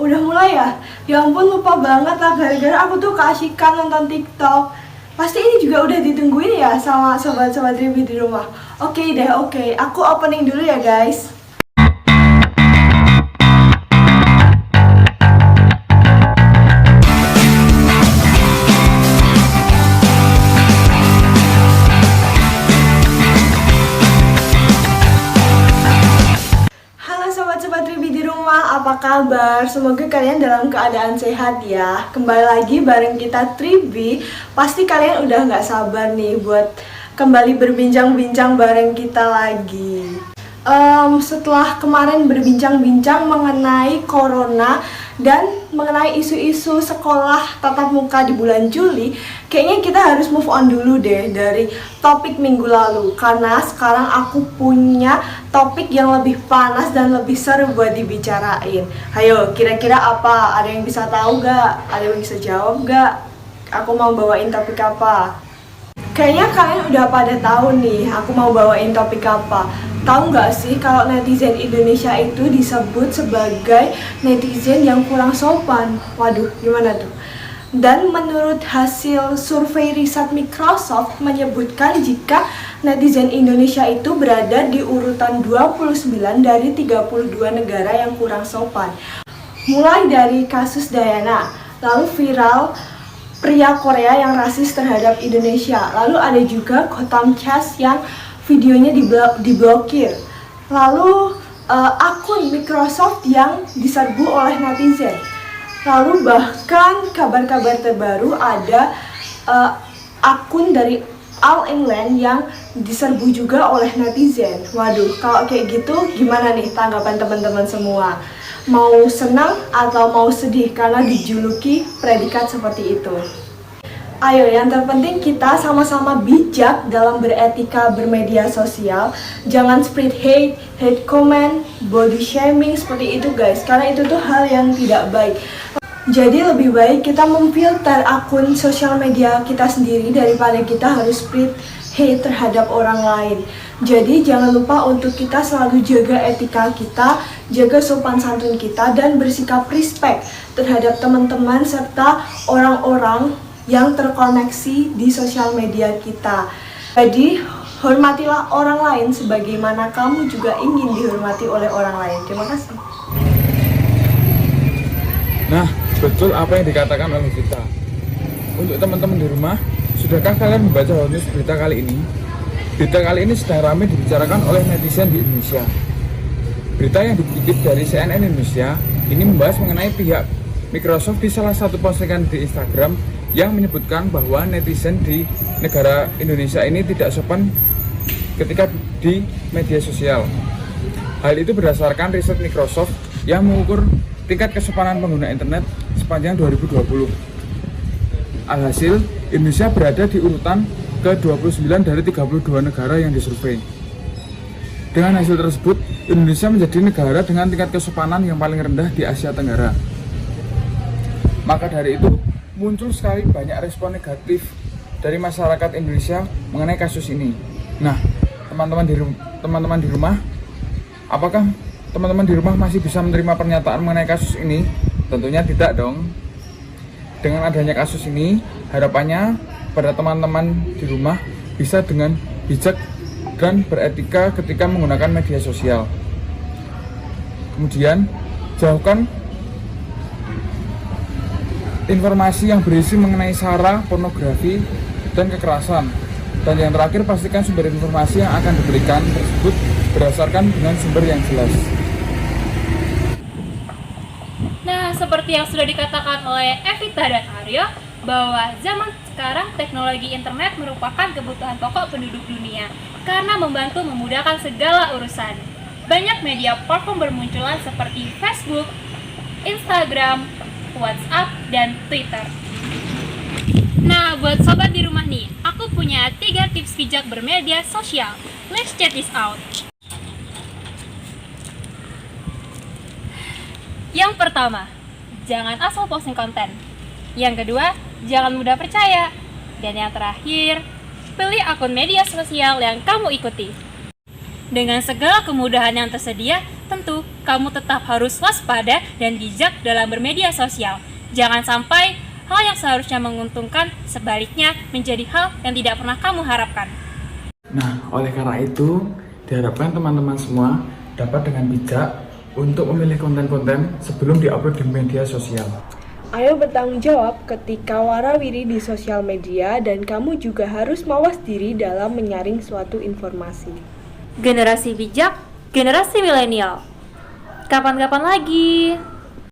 Udah mulai ya? Ya ampun, lupa banget lah, gara-gara aku tuh keasikan nonton TikTok. Pasti ini juga udah ditungguin ya sama sobat-sobat review di rumah. Oke deh, oke. Aku opening dulu ya guys. Sobat Ribi di rumah, apa kabar? Semoga kalian dalam keadaan sehat ya. Kembali lagi bareng kita Tribi. Pasti kalian udah gak sabar nih buat kembali berbincang-bincang bareng kita lagi. Setelah kemarin berbincang-bincang mengenai corona dan mengenai isu-isu sekolah tatap muka di bulan Juli, kayaknya kita harus move on dulu deh dari topik minggu lalu, karena sekarang aku punya topik yang lebih panas dan lebih seru buat dibicarain. Ayo, kira-kira apa? Ada yang bisa tahu gak? Ada yang bisa jawab gak? Aku mau bawain topik apa? Kayaknya kalian udah pada tahu nih aku mau bawain topik apa. Tahu nggak sih kalau netizen Indonesia itu disebut sebagai netizen yang kurang sopan? Waduh, gimana tuh? Dan menurut hasil survei riset Microsoft menyebutkan jika netizen Indonesia itu berada di urutan 29 dari 32 negara yang kurang sopan. Mulai dari kasus Dayana, lalu viral pria Korea yang rasis terhadap Indonesia, lalu ada juga Gotham Chess yang videonya diblokir, lalu akun Microsoft yang diserbu oleh netizen, lalu bahkan kabar-kabar terbaru ada akun dari All England yang diserbu juga oleh netizen. Waduh, kalau kayak gitu gimana nih tanggapan teman-teman semua? Mau senang atau mau sedih karena dijuluki predikat seperti itu? Ayo, yang terpenting kita sama-sama bijak dalam beretika bermedia sosial. Jangan spread hate comment, body shaming seperti itu guys, karena itu tuh hal yang tidak baik. Jadi lebih baik kita memfilter akun sosial media kita sendiri daripada kita harus spread hate terhadap orang lain. Jadi jangan lupa untuk kita selalu jaga etika kita, jaga sopan santun kita, dan bersikap respect terhadap teman-teman serta orang-orang yang terkoneksi di sosial media kita. Jadi hormatilah orang lain sebagaimana kamu juga ingin dihormati oleh orang lain. Terima kasih. Nah, betul apa yang dikatakan oleh kita. Untuk teman-teman di rumah, sudahkah kalian membaca hot news berita kali ini? Berita kali ini sedang ramai dibicarakan oleh netizen di Indonesia. Berita yang dikutip dari CNN Indonesia ini membahas mengenai pihak Microsoft di salah satu postingan di Instagram yang menyebutkan bahwa netizen di negara Indonesia ini tidak sopan ketika di media sosial. Hal itu berdasarkan riset Microsoft yang mengukur tingkat kesopanan pengguna internet sepanjang 2020. Alhasil, Indonesia berada di urutan ke-29 dari 32 negara yang disurvei. Dengan hasil tersebut, Indonesia menjadi negara dengan tingkat kesopanan yang paling rendah di Asia Tenggara. Maka dari itu, muncul sekali banyak respon negatif dari masyarakat Indonesia mengenai kasus ini. Nah, teman-teman di rumah, apakah teman-teman di rumah masih bisa menerima pernyataan mengenai kasus ini? Tentunya tidak dong. Dengan adanya kasus ini, harapannya pada teman-teman di rumah bisa dengan bijak dan beretika ketika menggunakan media sosial. Kemudian, jauhkan informasi yang berisi mengenai sara, pornografi, dan kekerasan. Dan yang terakhir, pastikan sumber informasi yang akan diberikan tersebut berdasarkan dengan sumber yang jelas. Nah, seperti yang sudah dikatakan oleh Evita dan Aryo, bahwa zaman sekarang teknologi internet merupakan kebutuhan pokok penduduk dunia karena membantu memudahkan segala urusan. Banyak media platform bermunculan seperti Facebook, Instagram, WhatsApp, dan Twitter. Nah, buat sobat di rumah nih, aku punya 3 tips bijak bermedia sosial. Let's check this out. Yang pertama, jangan asal posting konten. Yang kedua, jangan mudah percaya. Dan yang terakhir, pilih akun media sosial yang kamu ikuti. Dengan segala kemudahan yang tersedia, tentu kamu tetap harus waspada dan bijak dalam bermedia sosial. Jangan sampai hal yang seharusnya menguntungkan sebaliknya menjadi hal yang tidak pernah kamu harapkan. Nah, oleh karena itu, diharapkan teman-teman semua dapat dengan bijak untuk memilih konten-konten sebelum diupload di media sosial. Ayo bertanggung jawab ketika warawiri di sosial media dan kamu juga harus mawas diri dalam menyaring suatu informasi. Generasi bijak, generasi milenial. Kapan-kapan lagi?